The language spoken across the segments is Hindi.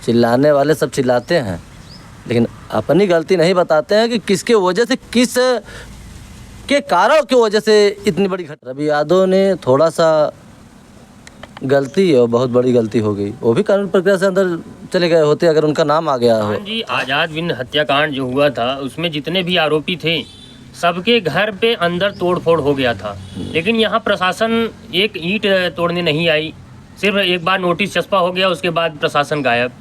चिल्लाने वाले सब चिल्लाते हैं, लेकिन अपनी गलती नहीं बताते हैं कि किसके वजह से, किस के कारण की वजह से इतनी बड़ी घटना। रवि यादव ने थोड़ा सा गलती और बहुत बड़ी गलती हो गई, वो भी कानून प्रक्रिया से अंदर चले गए होते अगर उनका नाम आ गया हो। जी, आज़ाद बिन हत्याकांड जो हुआ था उसमें जितने भी आरोपी थे सबके घर पे अंदर तोड़फोड़ हो गया था, लेकिन यहाँ प्रशासन एक ईंट तोड़ने नहीं आई। सिर्फ एक बार नोटिस चस्पा हो गया, उसके बाद प्रशासन गायब।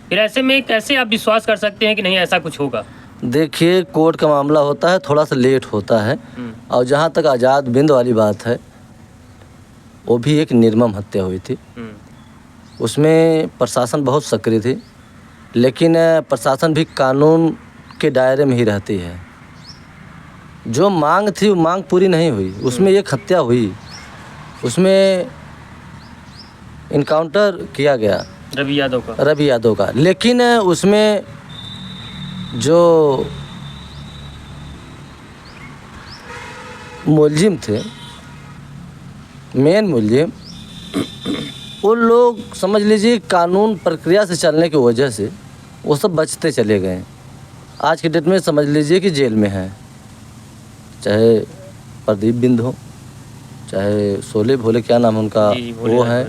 फिर ऐसे में कैसे आप विश्वास कर सकते हैं कि नहीं ऐसा कुछ होगा? देखिए, कोर्ट का मामला होता है, थोड़ा सा लेट होता है। और जहाँ तक आज़ाद बिंद वाली बात है, वो भी एक निर्मम हत्या हुई थी। उसमें प्रशासन बहुत सक्रिय थी, लेकिन प्रशासन भी कानून के दायरे में ही रहती है। जो मांग थी वो मांग पूरी नहीं हुई, उसमें एक हत्या हुई, उसमें इनकाउंटर किया गया रवि यादव का, लेकिन उसमें जो मुलजिम थे, मेन मुलजिम, वो लोग समझ लीजिए कानून प्रक्रिया से चलने की वजह से वो सब बचते चले गए। आज के डेट में समझ लीजिए कि जेल में हैं, चाहे प्रदीप बिंद हो, चाहे शोले भोले, क्या नाम उनका, वो हैं,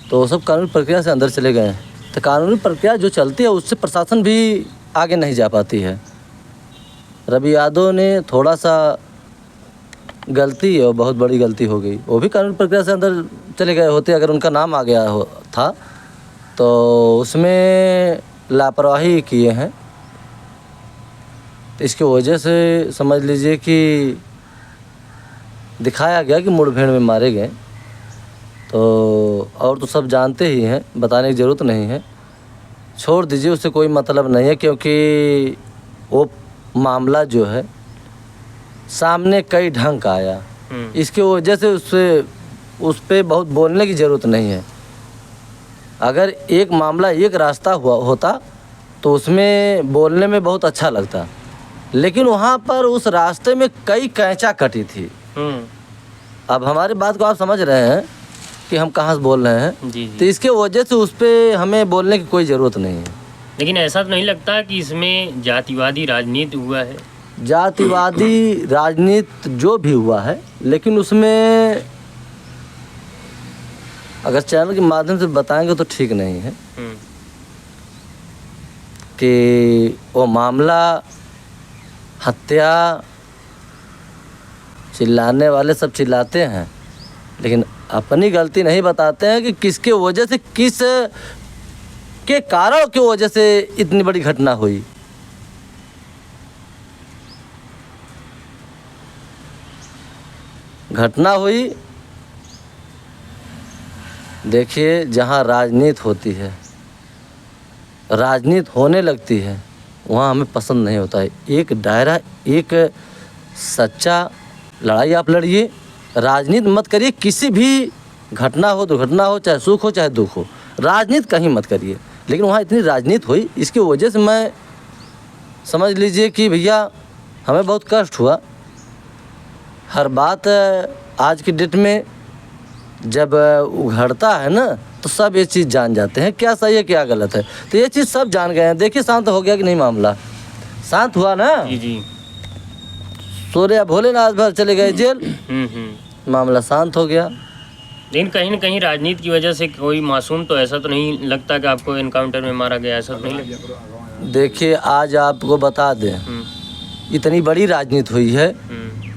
तो वो सब कानूनी प्रक्रिया से अंदर चले गए हैं। तो कानूनी प्रक्रिया जो चलती है उससे प्रशासन भी आगे नहीं जा पाती है। रवि यादव ने थोड़ा सा गलती और बहुत बड़ी गलती हो गई, वो भी कानूनी प्रक्रिया से अंदर चले गए होते अगर उनका नाम आ गया हो था, तो उसमें लापरवाही किए हैं। तो इसकी वजह से समझ लीजिए कि दिखाया गया कि मुठभेड़ में मारे गए। तो और तो सब जानते ही हैं, बताने की ज़रूरत नहीं है, छोड़ दीजिए, उससे कोई मतलब नहीं है, क्योंकि वो मामला जो है सामने कई ढंग का आया। इसकी वजह से उस पर बहुत बोलने की ज़रूरत नहीं है। अगर एक मामला एक रास्ता हुआ होता तो उसमें बोलने में बहुत अच्छा लगता, लेकिन वहाँ पर उस रास्ते में कई कैंचा कटी थी। अब हमारी बात को आप समझ रहे हैं कि हम कहाँ से बोल रहे हैं। जी। तो इसके वजह से उस पर हमें बोलने की कोई ज़रूरत नहीं है। लेकिन ऐसा तो नहीं लगता कि इसमें जातिवादी राजनीति हुआ है? जातिवादी राजनीति जो भी हुआ है, लेकिन उसमें अगर चैनल के माध्यम से बताएंगे तो ठीक नहीं है कि वो मामला हत्या, चिल्लाने वाले सब चिल्लाते हैं, लेकिन अपनी गलती नहीं बताते हैं कि किसके वजह से, किस के कारण की वजह से इतनी बड़ी घटना हुई। घटना हुई, देखिए, जहाँ राजनीति होती है, राजनीति होने लगती है, वहाँ हमें पसंद नहीं होता है। एक दायरा, एक सच्चा लड़ाई आप लड़िए, राजनीति मत करिए। किसी भी घटना हो, दुर्घटना हो, चाहे सुख हो चाहे दुख हो, राजनीति कहीं मत करिए। लेकिन वहाँ इतनी राजनीति हुई, इसकी वजह से मैं समझ लीजिए कि भैया हमें बहुत कष्ट हुआ। हर बात आज की डेट में जब उघड़ता है ना, तो सब ये चीज़ जान जाते हैं, क्या सही है क्या गलत है। तो ये चीज़ सब जान गए हैं। देखिए, शांत हो गया कि नहीं, मामला शांत हुआ ना। जी। सूर्या भोलेनाथ भर चले गए जेल, मामला शांत हो गया। लेकिन कहीं न कहीं राजनीति की वजह से कोई मासूम तो ऐसा तो नहीं लगता कि आपको एनकाउंटर में मारा गया, ऐसा तो नहीं लगता? देखिए, आज आपको बता दें, इतनी बड़ी राजनीति हुई है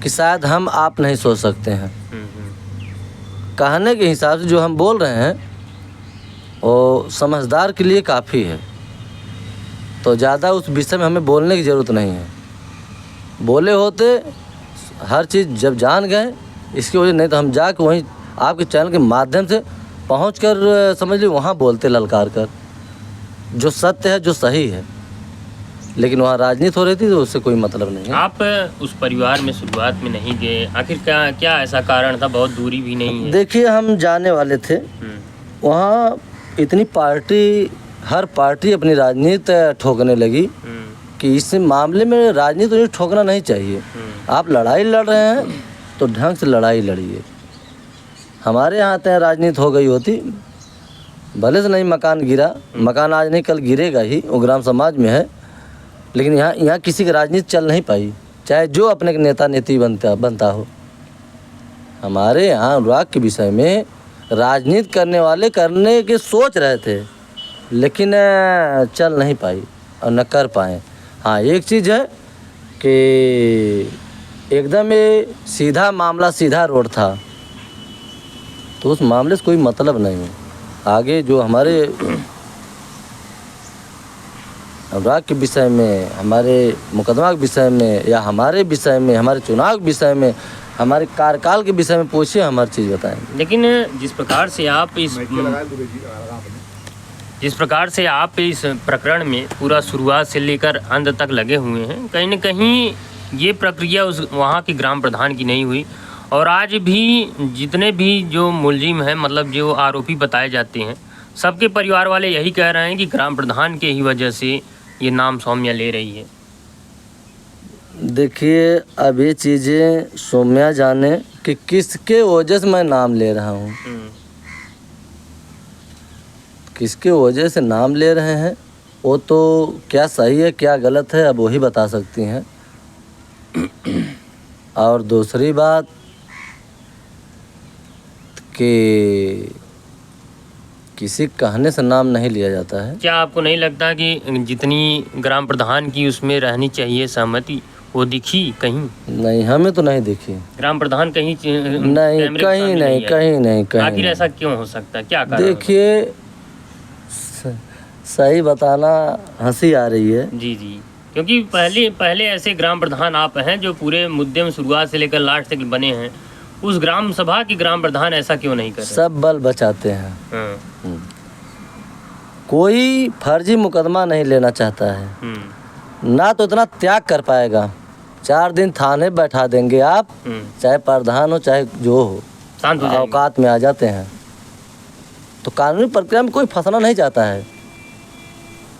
कि शायद हम आप नहीं सोच सकते हैं। कहने के हिसाब से जो हम बोल रहे हैं वो समझदार के लिए काफ़ी है, तो ज़्यादा उस विषय में हमें बोलने की ज़रूरत नहीं है। बोले होते हर चीज़ जब जान गए, इसकी वजह नहीं तो हम जाके वहीं आपके चैनल के माध्यम से पहुंचकर समझ लीजिए वहाँ बोलते ललकार कर जो सत्य है, जो सही है। लेकिन वहाँ राजनीति हो रही थी तो उससे कोई मतलब नहीं है। आप उस परिवार में शुरुआत में नहीं गए, आखिर क्या ऐसा कारण था? बहुत दूरी भी नहीं है। देखिए, हम जाने वाले थे वहाँ, इतनी पार्टी, हर पार्टी अपनी राजनीति ठोकने लगी कि इस मामले में राजनीति उन्हें ठोकना नहीं चाहिए। आप लड़ाई लड़ रहे हैं तो ढंग से लड़ाई लड़िए। हमारे यहाँ तय राजनीति हो गई होती भले से नहीं मकान गिरा, मकान आज नहीं कल गिरेगा ही, वो ग्राम समाज में है, लेकिन यहाँ किसी की राजनीति चल नहीं पाई, चाहे जो अपने के नेता नेत्री बनता हो। हमारे यहाँ अनुराग के विषय में राजनीति करने वाले करने के सोच रहे थे, लेकिन चल नहीं पाई और न कर पाए। हाँ, एक चीज़ है कि एकदम ये सीधा मामला, सीधा रोड था, तो उस मामले से कोई मतलब नहीं है। आगे जो हमारे अनुराग के विषय में, हमारे मुकदमा के विषय में, या हमारे विषय में, हमारे चुनाव के विषय में, हमारे कार्यकाल के विषय में पूछिए, हम हर चीज़ बताएंगे। लेकिन जिस प्रकार से आप इस प्रकरण में पूरा शुरुआत से लेकर अंत तक लगे हुए हैं, कहीं न कहीं ये प्रक्रिया उस वहाँ के ग्राम प्रधान की नहीं हुई, और आज भी जितने भी जो मुलजिम हैं, मतलब जो आरोपी बताए जाते हैं, सबके परिवार वाले यही कह रहे हैं कि ग्राम प्रधान के ही वजह से ये नाम सौम्या ले रही है। देखिए, अब ये चीज़ें सौम्या जाने कि किसके वजह से मैं नाम ले रहा हूँ, किसके वजह से नाम ले रहे हैं, वो तो क्या सही है क्या गलत है अब वही बता सकती हैं। और दूसरी बात कि किसी कहने से नाम नहीं लिया जाता है। क्या आपको नहीं लगता कि जितनी ग्राम प्रधान की उसमें रहनी चाहिए सहमति, वो दिखी कहीं? नहीं, हमें तो नहीं दिखी। ग्राम प्रधान कहीं नहीं, कहीं नहीं। आखिर ऐसा क्यों हो सकता है, क्या कारण? देखिए, सही बताना हंसी आ रही है। जी, क्योंकि पहले ऐसे ग्राम प्रधान आप हैं जो पूरे मुद्दे में शुरुआत से लेकर लास्ट तक बने हैं। उस ग्राम सभा की ग्राम प्रधान ऐसा क्यों नहीं कर रहे? सब बल बचाते हैं। कोई फर्जी मुकदमा नहीं लेना चाहता है, ना तो इतना त्याग कर पाएगा। 4 दिन थाने बैठा देंगे आप, चाहे प्रधान हो चाहे जो हो, शांत हो जाएंगे, औकात में आ जाते हैं। तो कानूनी प्रक्रिया में कोई फंसना नहीं चाहता है।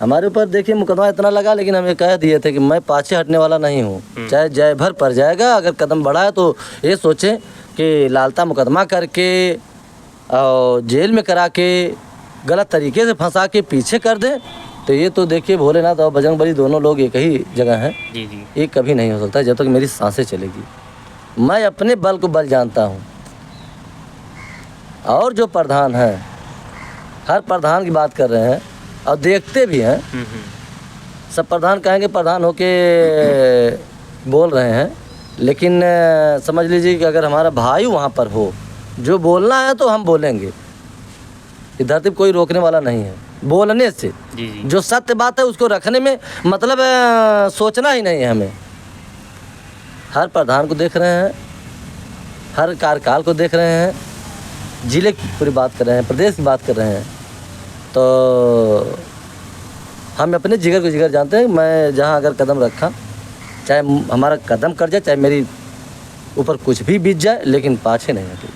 हमारे ऊपर देखिए मुकदमा इतना लगा, लेकिन हम ये कह दिए थे कि मैं पाछे हटने वाला नहीं हूँ, चाहे जय भर पड़ जाएगा। अगर कदम बढ़ाए तो ये सोचें कि लालता मुकदमा करके और जेल में करा के गलत तरीके से फंसा के पीछे कर दें, तो ये तो देखिए भोलेनाथ और बजरंगबली दोनों लोग एक ही जगह हैं। ये कभी नहीं हो सकता जब तक मेरी सांसें चलेगी। मैं अपने बल को बल जानता हूँ। और जो प्रधान हैं, हर प्रधान की बात कर रहे हैं और देखते भी हैं। सब प्रधान कहेंगे प्रधान होके बोल रहे हैं, लेकिन समझ लीजिए कि अगर हमारा भाई वहाँ पर हो, जो बोलना है तो हम बोलेंगे। इस धरती पर कोई रोकने वाला नहीं है बोलने से। जो सत्य बात है उसको रखने में मतलब सोचना ही नहीं है हमें। हर प्रधान को देख रहे हैं, हर कार्यकाल को देख रहे हैं, जिले की पूरी बात कर रहे हैं, प्रदेश की बात कर रहे हैं। तो हम अपने जिगर को जिगर जानते हैं। मैं जहाँ अगर कदम रखा, चाहे हमारा कदम कट जाए, चाहे मेरी ऊपर कुछ भी बीत जाए, लेकिन पाछे नहीं हटेगी।